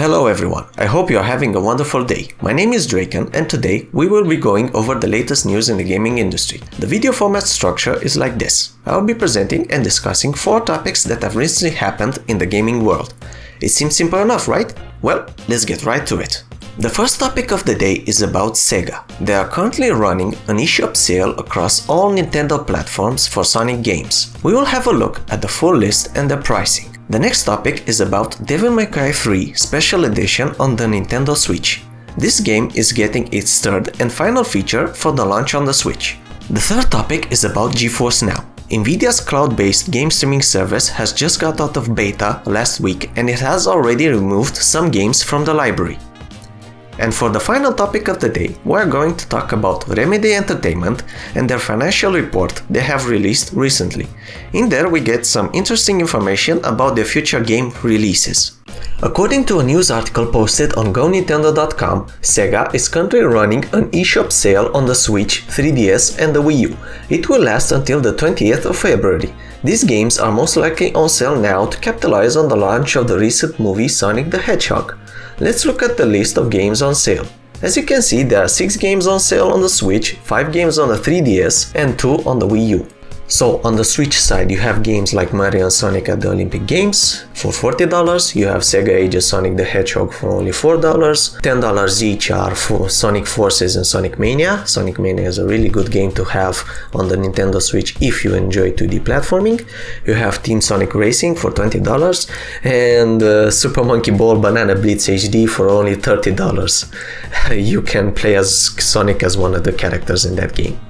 Hello everyone, I hope you are having a wonderful day. My name is Draken and today we will be going over the latest news in the gaming industry. The video format structure is like this. I will be presenting and discussing 4 topics that have recently happened in the gaming world. It seems simple enough, right? Well, let's get right to it. The first topic of the day is about Sega. They are currently running an eShop sale across all Nintendo platforms for Sonic games. We will have a look at the full list and the pricing. The next topic is about Devil May Cry 3 Special Edition on the Nintendo Switch. This game is getting its third and final feature for the launch on the Switch. The third topic is about Geforce Now. NVIDIA's cloud-based game streaming service has just got out of beta last week and it has already removed some games from the library. And for the final topic of the day, we're going to talk about Remedy Entertainment and their financial report they have released recently. In there we get some interesting information about their future game releases. According to a news article posted on GoNintendo.com, Sega is currently running an eShop sale on the Switch, 3DS and the Wii U. It will last until the 20th of February. These games are most likely on sale now to capitalize on the launch of the recent movie Sonic the Hedgehog. Let's look at the list of games on sale. As you can see, there are 6 games on sale on the Switch, 5 games on the 3DS and 2 on the Wii U. So on the Switch side you have games like Mario and Sonic at the Olympic Games for $40, you have Sega Ages Sonic the Hedgehog for only $4, $10 each are for Sonic Forces and Sonic Mania. Sonic Mania is a really good game to have on the Nintendo Switch if you enjoy 2D platforming. You have Team Sonic Racing for $20 and Super Monkey Ball Banana Blitz HD for only $30. You can play as Sonic as one of the characters in that game.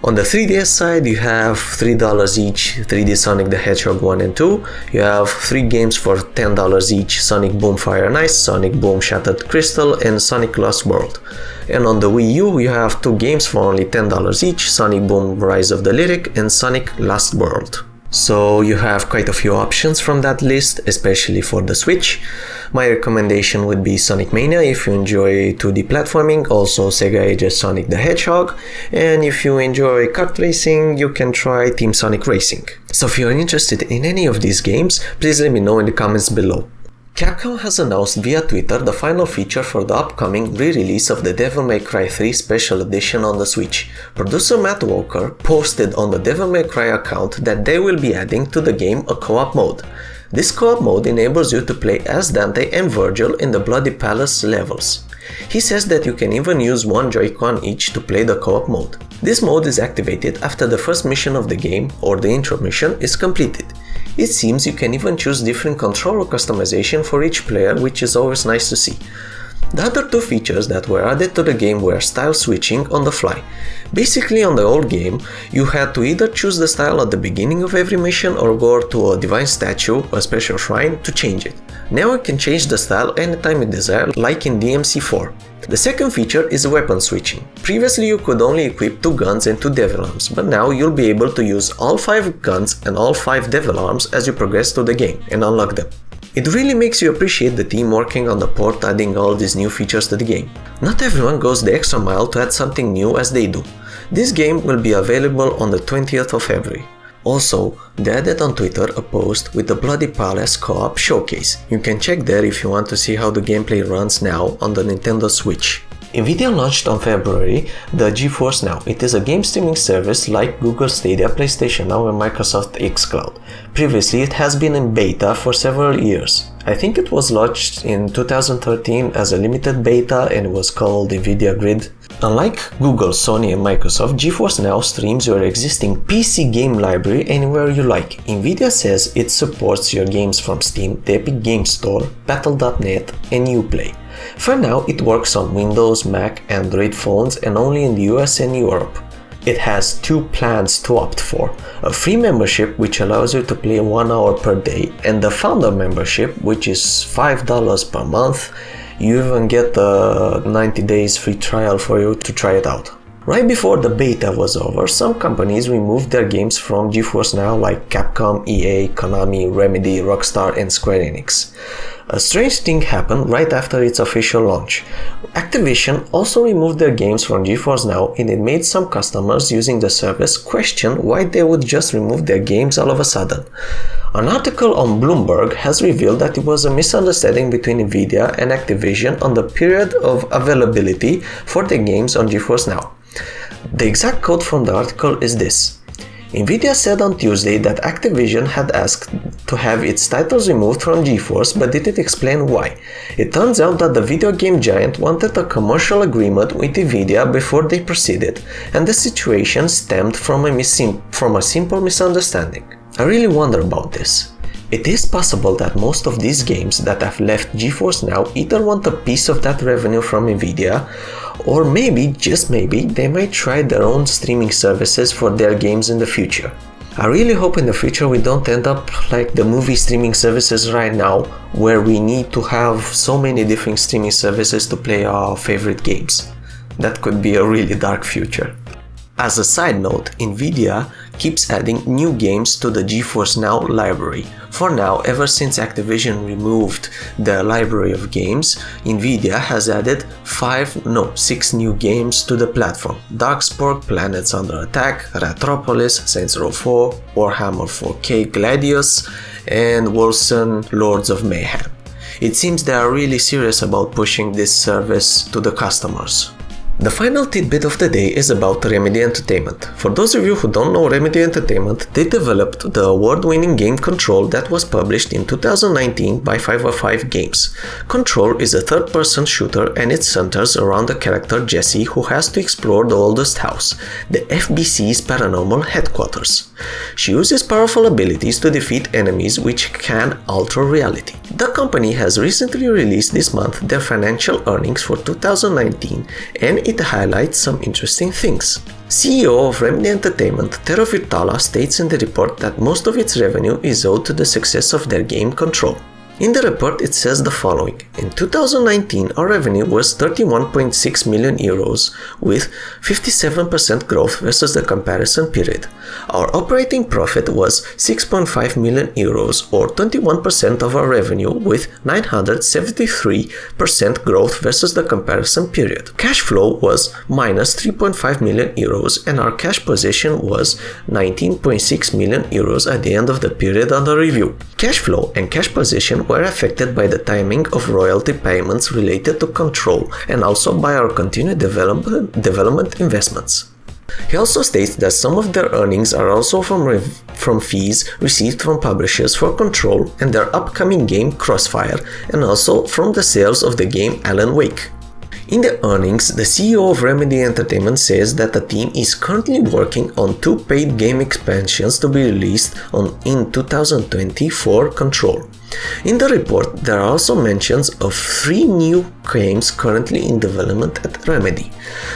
On the 3DS side you have $3 each 3D Sonic the Hedgehog 1 and 2, you have 3 games for $10 each, Sonic Boom Fire and Ice, Sonic Boom Shattered Crystal and Sonic Lost World. And on the Wii U you have 2 games for only $10 each, Sonic Boom Rise of the Lyric and Sonic Lost World. So you have quite a few options from that list, especially for the Switch. My recommendation would be Sonic Mania if you enjoy 2D platforming, also Sega Ages Sonic the Hedgehog, and if you enjoy kart racing, you can try Team Sonic Racing. So if you are interested in any of these games, please let me know in the comments below. Capcom has announced via Twitter the final feature for the upcoming re-release of the Devil May Cry 3 Special Edition on the Switch. Producer Matt Walker posted on the Devil May Cry account that they will be adding to the game a co-op mode. This co-op mode enables you to play as Dante and Virgil in the Bloody Palace levels. He says that you can even use one Joy-Con each to play the co-op mode. This mode is activated after the first mission of the game, or the intro mission, is completed. It seems you can even choose different controller customization for each player, which is always nice to see. The other 2 features that were added to the game were style switching on the fly. Basically on the old game, you had to either choose the style at the beginning of every mission or go to a divine statue, a special shrine, to change it. Now you can change the style anytime you desire, like in DMC4. The second feature is weapon switching. Previously you could only equip 2 guns and 2 devil arms, but now you'll be able to use all 5 guns and all 5 devil arms as you progress through the game and unlock them. It really makes you appreciate the team working on the port adding all these new features to the game. Not everyone goes the extra mile to add something new as they do. This game will be available on the 20th of February. Also, they added on Twitter a post with the Bloody Palace co-op showcase. You can check there if you want to see how the gameplay runs now on the Nintendo Switch. NVIDIA launched on February the Geforce Now. It is a game streaming service like Google Stadia, PlayStation Now and Microsoft xCloud. Previously it has been in beta for several years. I think it was launched in 2013 as a limited beta and it was called NVIDIA Grid. Unlike Google, Sony and Microsoft, Geforce Now streams your existing PC game library anywhere you like. NVIDIA says it supports your games from Steam, the Epic Games Store, Battle.net and Uplay. For now, it works on Windows, Mac, Android phones and only in the US and Europe. It has 2 plans to opt for, a free membership which allows you to play 1 hour per day and the founder membership which is $5 per month. You even get a 90 days free trial for you to try it out. Right before the beta was over, some companies removed their games from Geforce Now like Capcom, EA, Konami, Remedy, Rockstar and Square Enix. A strange thing happened right after its official launch. Activision also removed their games from GeForce Now, and it made some customers using the service question why they would just remove their games all of a sudden. An article on Bloomberg has revealed that it was a misunderstanding between NVidia and Activision on the period of availability for the games on GeForce Now. The exact quote from the article is this. NVidia said on Tuesday that Activision had asked to have its titles removed from GeForce but didn't explain why. It turns out that the video game giant wanted a commercial agreement with NVIDIA before they proceeded, and the situation stemmed from a simple misunderstanding. I really wonder about this. It is possible that most of these games that have left GeForce Now either want a piece of that revenue from NVIDIA, or maybe, just maybe, they might try their own streaming services for their games in the future. I really hope in the future we don't end up like the movie streaming services right now, where we need to have so many different streaming services to play our favorite games. That could be a really dark future. As a side note, NVIDIA keeps adding new games to the GeForce Now library. For now, ever since Activision removed their library of games, NVIDIA has added 6 new games to the platform. Darkspark, Planets Under Attack, Retropolis, Saints Row 4, Warhammer 4K Gladius, and Wolfenstein Lords of Mayhem. It seems they are really serious about pushing this service to the customers. The final tidbit of the day is about Remedy Entertainment. For those of you who don't know Remedy Entertainment, they developed the award-winning game Control that was published in 2019 by 505 Games. Control is a third-person shooter, and it centers around the character Jessie, who has to explore the oldest house, the FBC's paranormal headquarters. She uses powerful abilities to defeat enemies which can alter reality. The company has recently released this month their financial earnings for 2019, and it highlights some interesting things. CEO of Remedy Entertainment, Tero Virtala, states in the report that most of its revenue is owed to the success of their game Control. In the report it says the following. In 2019 our revenue was 31.6 million euros with 57% growth versus the comparison period. Our operating profit was 6.5 million euros or 21% of our revenue with 973% growth versus the comparison period. Cash flow was minus 3.5 million euros and our cash position was 19.6 million euros at the end of the period under review. Cash flow and cash position were affected by the timing of royalty payments related to Control and also by our continued development investments. He also states that some of their earnings are also from fees received from publishers for Control and their upcoming game Crossfire, and also from the sales of the game Alan Wake. In the earnings, the CEO of Remedy Entertainment says that the team is currently working on 2 paid game expansions to be released in 2020 for Control. In the report, there are also mentions of 3 new games currently in development at Remedy.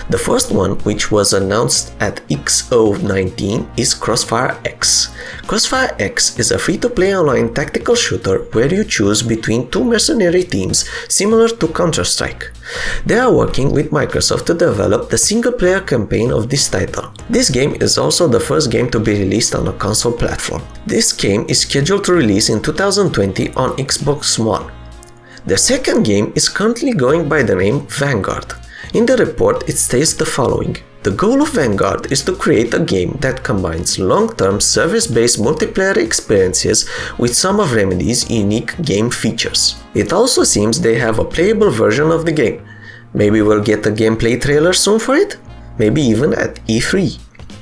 The first one, which was announced at XO19, is Crossfire X. Crossfire X is a free-to-play online tactical shooter where you choose between 2 mercenary teams similar to Counter-Strike. They are working with Microsoft to develop the single-player campaign of this title. This game is also the first game to be released on a console platform. This game is scheduled to release in 2020 on Xbox One. The second game is currently going by the name Vanguard. In the report it states the following. The goal of Vanguard is to create a game that combines long-term service-based multiplayer experiences with some of Remedy's unique game features. It also seems they have a playable version of the game. Maybe we'll get a gameplay trailer soon for it? Maybe even at E3.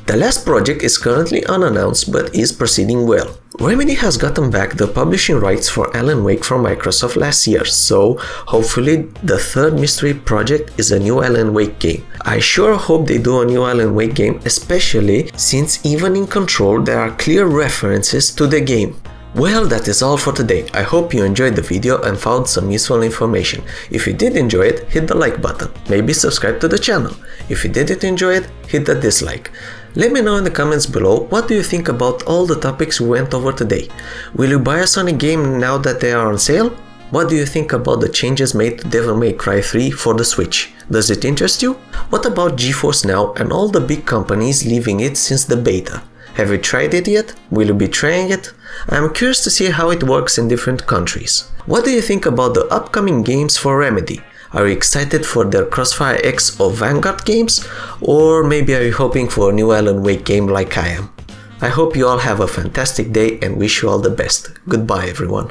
The last project is currently unannounced but is proceeding well. Remedy has gotten back the publishing rights for Alan Wake from Microsoft last year, so hopefully the third mystery project is a new Alan Wake game. I sure hope they do a new Alan Wake game, especially since even in Control there are clear references to the game. Well, that is all for today. I hope you enjoyed the video and found some useful information. If you did enjoy it, hit the like button. Maybe subscribe to the channel. If you didn't enjoy it, hit the dislike. Let me know in the comments below what do you think about all the topics we went over today. Will you buy a Sonic game now that they are on sale? What do you think about the changes made to Devil May Cry 3 for the Switch? Does it interest you? What about GeForce Now and all the big companies leaving it since the beta? Have you tried it yet? Will you be trying it? I'm curious to see how it works in different countries. What do you think about the upcoming games for Remedy? Are you excited for their Crossfire X or Vanguard games? Or maybe are you hoping for a new Alan Wake game like I am? I hope you all have a fantastic day and wish you all the best. Goodbye everyone.